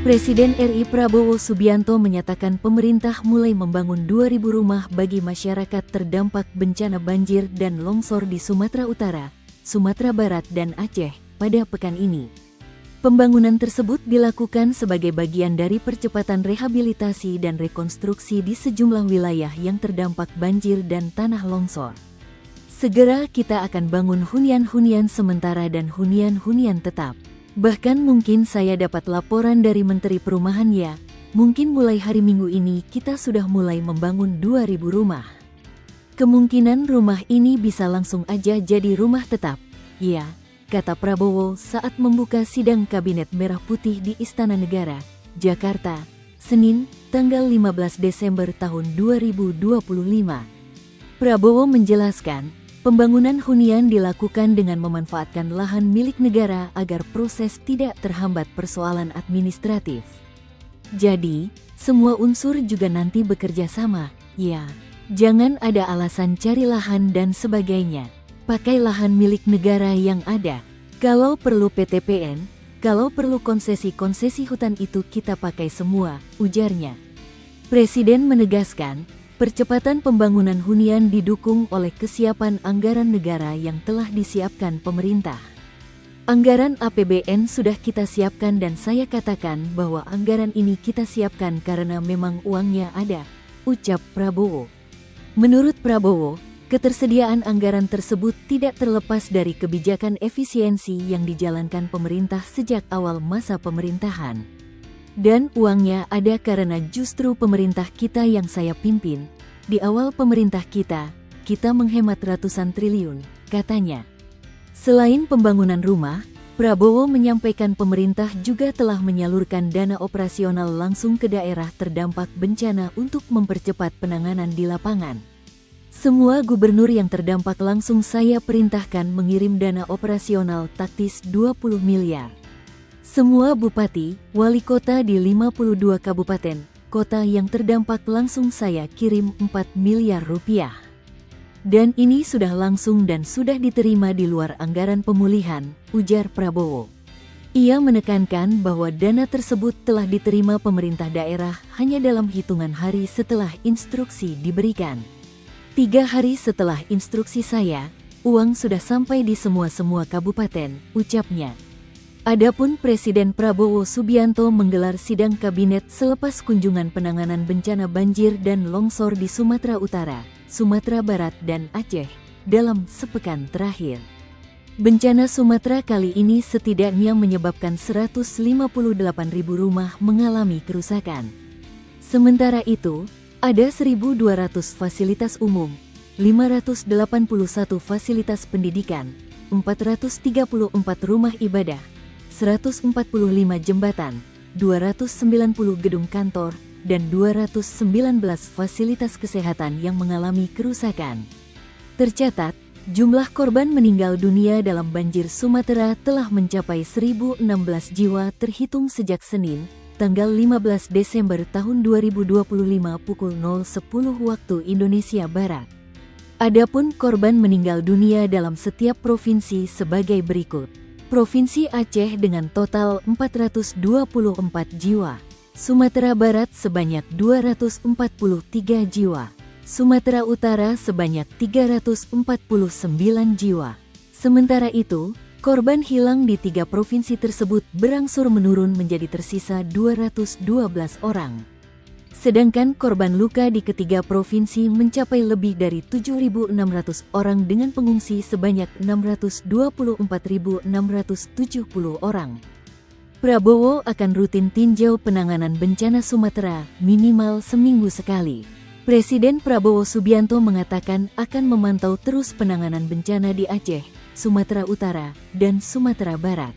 Presiden RI Prabowo Subianto menyatakan pemerintah mulai membangun 2.000 rumah bagi masyarakat terdampak bencana banjir dan longsor di Sumatera Utara, Sumatera Barat dan Aceh pada pekan ini. Pembangunan tersebut dilakukan sebagai bagian dari percepatan rehabilitasi dan rekonstruksi di sejumlah wilayah yang terdampak banjir dan tanah longsor. Segera kita akan bangun hunian-hunian sementara dan hunian-hunian tetap. Bahkan mungkin saya dapat laporan dari Menteri Perumahan ya, mungkin mulai hari Minggu ini kita sudah mulai membangun 2.000 rumah. Kemungkinan rumah ini bisa langsung aja jadi rumah tetap, ya, kata Prabowo saat membuka sidang Kabinet Merah Putih di Istana Negara, Jakarta, Senin, tanggal 15 Desember tahun 2025. Prabowo menjelaskan, pembangunan hunian dilakukan dengan memanfaatkan lahan milik negara agar proses tidak terhambat persoalan administratif. Jadi, semua unsur juga nanti bekerja sama, ya. Jangan ada alasan cari lahan dan sebagainya. Pakai lahan milik negara yang ada. Kalau perlu PTPN, kalau perlu konsesi-konsesi hutan itu kita pakai semua, ujarnya. Presiden menegaskan, percepatan pembangunan hunian didukung oleh kesiapan anggaran negara yang telah disiapkan pemerintah. Anggaran APBN sudah kita siapkan dan saya katakan bahwa anggaran ini kita siapkan karena memang uangnya ada, ucap Prabowo. Menurut Prabowo, ketersediaan anggaran tersebut tidak terlepas dari kebijakan efisiensi yang dijalankan pemerintah sejak awal masa pemerintahan. Dan uangnya ada karena justru pemerintah kita yang saya pimpin. Di awal pemerintah kita menghemat ratusan triliun, katanya. Selain pembangunan rumah, Prabowo menyampaikan pemerintah juga telah menyalurkan dana operasional langsung ke daerah terdampak bencana untuk mempercepat penanganan di lapangan. Semua gubernur yang terdampak langsung saya perintahkan mengirim dana operasional taktis 20 miliar. Semua bupati, wali kota di 52 kabupaten, kota yang terdampak langsung saya kirim 4 miliar rupiah. Dan ini sudah langsung dan sudah diterima di luar anggaran pemulihan, ujar Prabowo. Ia menekankan bahwa dana tersebut telah diterima pemerintah daerah hanya dalam hitungan hari setelah instruksi diberikan. 3 hari setelah instruksi saya, uang sudah sampai di semua kabupaten, ucapnya. Adapun Presiden Prabowo Subianto menggelar sidang kabinet selepas kunjungan penanganan bencana banjir dan longsor di Sumatera Utara, Sumatera Barat dan Aceh dalam sepekan terakhir. Bencana Sumatera kali ini setidaknya menyebabkan 158.000 rumah mengalami kerusakan. Sementara itu, ada 1.200 fasilitas umum, 581 fasilitas pendidikan, 434 rumah ibadah, 145 jembatan, 290 gedung kantor, dan 219 fasilitas kesehatan yang mengalami kerusakan. Tercatat, jumlah korban meninggal dunia dalam banjir Sumatera telah mencapai 1.016 jiwa terhitung sejak Senin, tanggal 15 Desember tahun 2025 pukul 0.10 waktu Indonesia Barat. Adapun korban meninggal dunia dalam setiap provinsi sebagai berikut. Provinsi Aceh dengan total 424 jiwa, Sumatera Barat sebanyak 243 jiwa, Sumatera Utara sebanyak 349 jiwa. Sementara itu, korban hilang di 3 provinsi tersebut berangsur menurun menjadi tersisa 212 orang. Sedangkan korban luka di ketiga provinsi mencapai lebih dari 7.600 orang dengan pengungsi sebanyak 624.670 orang. Prabowo akan rutin tinjau penanganan bencana Sumatera minimal seminggu sekali. Presiden Prabowo Subianto mengatakan akan memantau terus penanganan bencana di Aceh, Sumatera Utara, dan Sumatera Barat.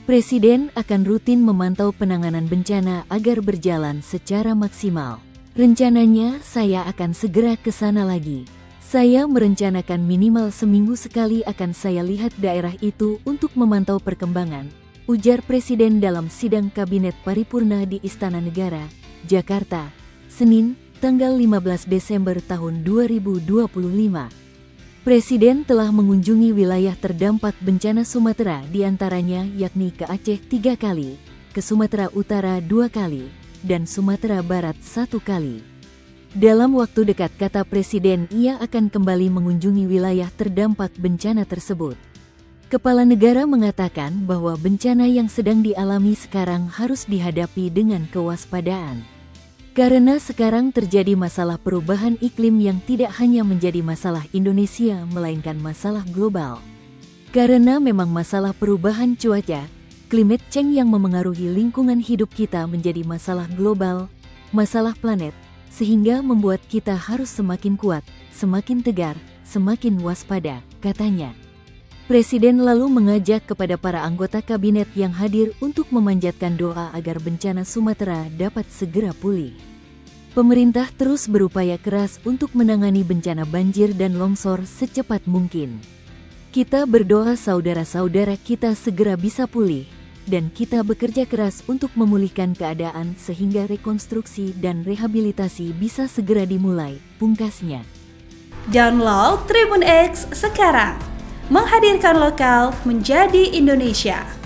Presiden akan rutin memantau penanganan bencana agar berjalan secara maksimal. Rencananya saya akan segera ke sana lagi. Saya merencanakan minimal seminggu sekali akan saya lihat daerah itu untuk memantau perkembangan, ujar Presiden dalam sidang Kabinet Paripurna di Istana Negara, Jakarta, Senin, tanggal 15 Desember tahun 2025. Presiden telah mengunjungi wilayah terdampak bencana Sumatera diantaranya yakni ke Aceh 3 kali, ke ke Sumatera Utara 2 kali dan Sumatera Barat 1 kali. Dalam waktu dekat, kata Presiden, ia akan kembali mengunjungi wilayah terdampak bencana tersebut. Kepala negara mengatakan bahwa bencana yang sedang dialami sekarang harus dihadapi dengan kewaspadaan. Karena sekarang terjadi masalah perubahan iklim yang tidak hanya menjadi masalah Indonesia, melainkan masalah global. Karena memang masalah perubahan cuaca, climate change yang memengaruhi lingkungan hidup kita menjadi masalah global, masalah planet, sehingga membuat kita harus semakin kuat, semakin tegar, semakin waspada, katanya. Presiden lalu mengajak kepada para anggota kabinet yang hadir untuk memanjatkan doa agar bencana Sumatera dapat segera pulih. Pemerintah terus berupaya keras untuk menangani bencana banjir dan longsor secepat mungkin. Kita berdoa saudara-saudara kita segera bisa pulih, dan kita bekerja keras untuk memulihkan keadaan sehingga rekonstruksi dan rehabilitasi bisa segera dimulai, pungkasnya. Download Tribun X sekarang, menghadirkan lokal menjadi Indonesia.